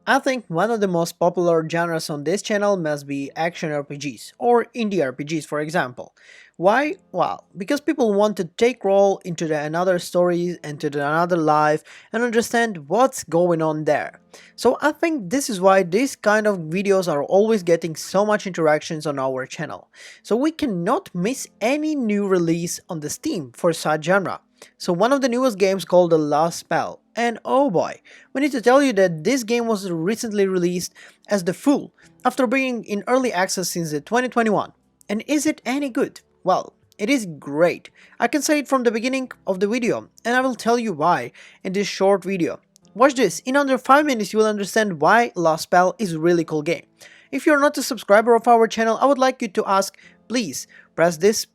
I think one of the most popular genres on this channel must be action RPGs, or indie RPGs for example. Why? Well, because people want to take role into another story, into another life, and understand what's going on there. So I think this is why these kind of videos are always getting so much interactions on our channel. So we cannot miss any new release on the Steam for such genre. So one of the newest games called The Last Spell, and oh boy, we need to tell you that this game was recently released as the full, after being in early access since the 2021. And is it any good? Well, it is great. I can say it from the beginning of the video, and I will tell you why in this short video. Watch this, in under 5 minutes you will understand why Last Spell is a really cool game. If you're not a subscriber of our channel, I would like you to ask, please press this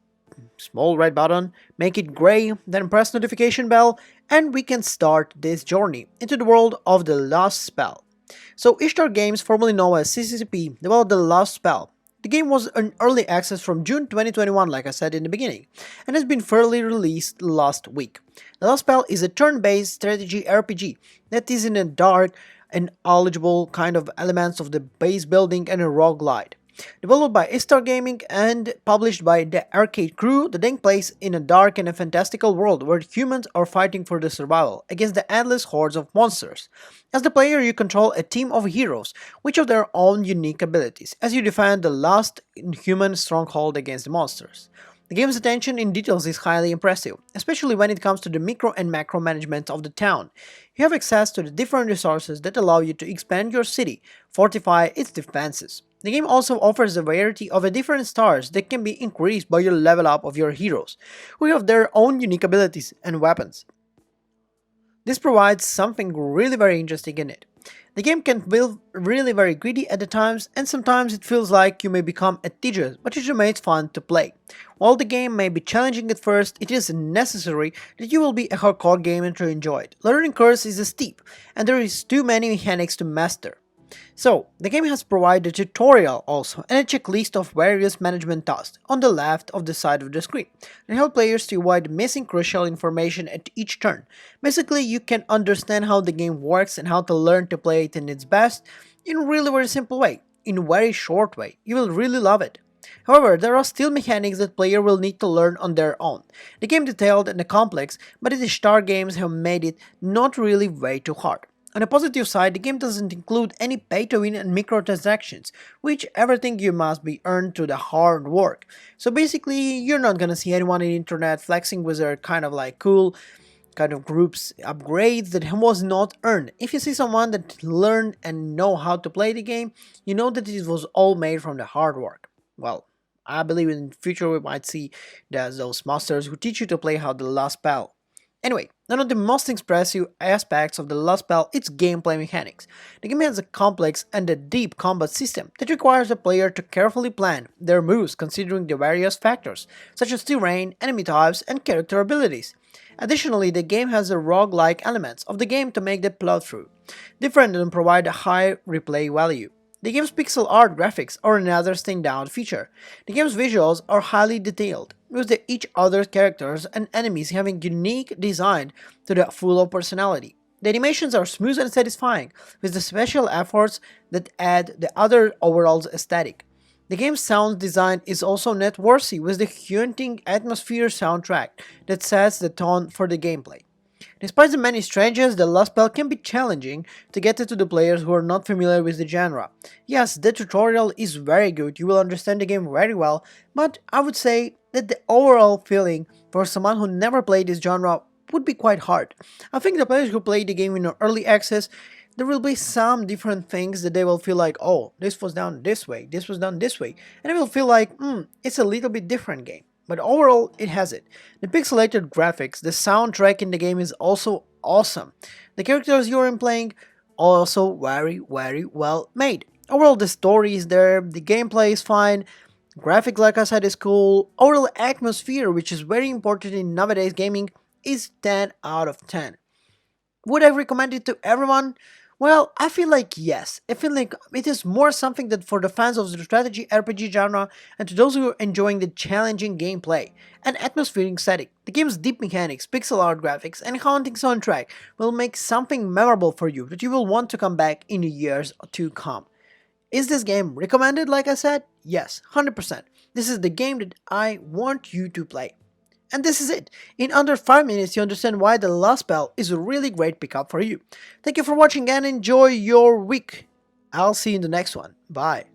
small red button, make it gray, then press notification bell, and we can start this journey into the world of The Last Spell. So Ishtar Games, formerly known as CCCP, developed The Last Spell. The game was in early access from June 2021, like I said in the beginning, and has been fairly released last week. The Last Spell is a turn-based strategy RPG that is in a dark and eligible kind of elements of the base building and a rogue-lite. Developed by Istar Gaming and published by the Arcade Crew, the game plays in a dark and a fantastical world where humans are fighting for their survival against the endless hordes of monsters. As the player, you control a team of heroes, which have their own unique abilities, as you defend the last human stronghold against the monsters. The game's attention in details is highly impressive, especially when it comes to the micro and macro management of the town. You have access to the different resources that allow you to expand your city, fortify its defenses. The game also offers a variety of different stars that can be increased by your level up of your heroes, who have their own unique abilities and weapons. This provides something really very interesting in it. The game can feel really very greedy at the times, and sometimes it feels like you may become a tedious, but it remains fun to play. While the game may be challenging at first, it is necessary that you will be a hardcore gamer to enjoy it. Learning curve is steep, and there is too many mechanics to master. So, the game has provided a tutorial also and a checklist of various management tasks on the left of the side of the screen that help players to avoid missing crucial information at each turn. Basically, you can understand how the game works and how to learn to play it in its best in a really very simple way, in a very short way. You will really love it. However, there are still mechanics that player will need to learn on their own. The game detailed and complex, but the Star games have made it not really way too hard. On a positive side, the game doesn't include any pay-to-win and microtransactions, which everything you must be earned through the hard work. So basically, you're not gonna see anyone in the internet flexing with their kind of like cool kind of groups upgrades that was not earned. If you see someone that learned and know how to play the game, you know that it was all made from the hard work. Well, I believe in the future we might see those masters who teach you to play how the last spell. Anyway, one of the most impressive aspects of The Last Spell is gameplay mechanics. The game has a complex and a deep combat system that requires the player to carefully plan their moves considering the various factors, such as terrain, enemy types, and character abilities. Additionally, the game has the rogue-like elements of the game to make the plot through different and provide a high replay value. The game's pixel art graphics are another standout feature. The game's visuals are highly detailed, with each other's characters and enemies having unique design to the full of personality. The animations are smooth and satisfying, with the special efforts that add the other overall aesthetic. The game's sound design is also noteworthy with the haunting atmosphere soundtrack that sets the tone for the gameplay. Despite the many strangers, the last spell can be challenging to get it to the players who are not familiar with the genre. Yes, the tutorial is very good, you will understand the game very well, but I would say that the overall feeling for someone who never played this genre would be quite hard. I think the players who played the game in early access, there will be some different things that they will feel like, oh, this was done this way, this was done this way, and they will feel like, it's a little bit different game. But overall, it has it. The pixelated graphics, the soundtrack in the game is also awesome. The characters you are playing also very well made. Overall, the story is there, the gameplay is fine, graphics like I said is cool, overall atmosphere, which is very important in nowadays gaming, is 10 out of 10. Would I recommend it to everyone? Well, I feel like yes. I feel like it is more something that for the fans of the strategy RPG genre and to those who are enjoying the challenging gameplay and atmospheric setting. The game's deep mechanics, pixel art graphics, and haunting soundtrack will make something memorable for you that you will want to come back in the years to come. Is this game recommended like I said? Yes, 100%. This is the game that I want you to play. And this is it. In under 5 minutes, you understand why the last spell is a really great pickup for you. Thank you for watching and enjoy your week. I'll see you in the next one. Bye.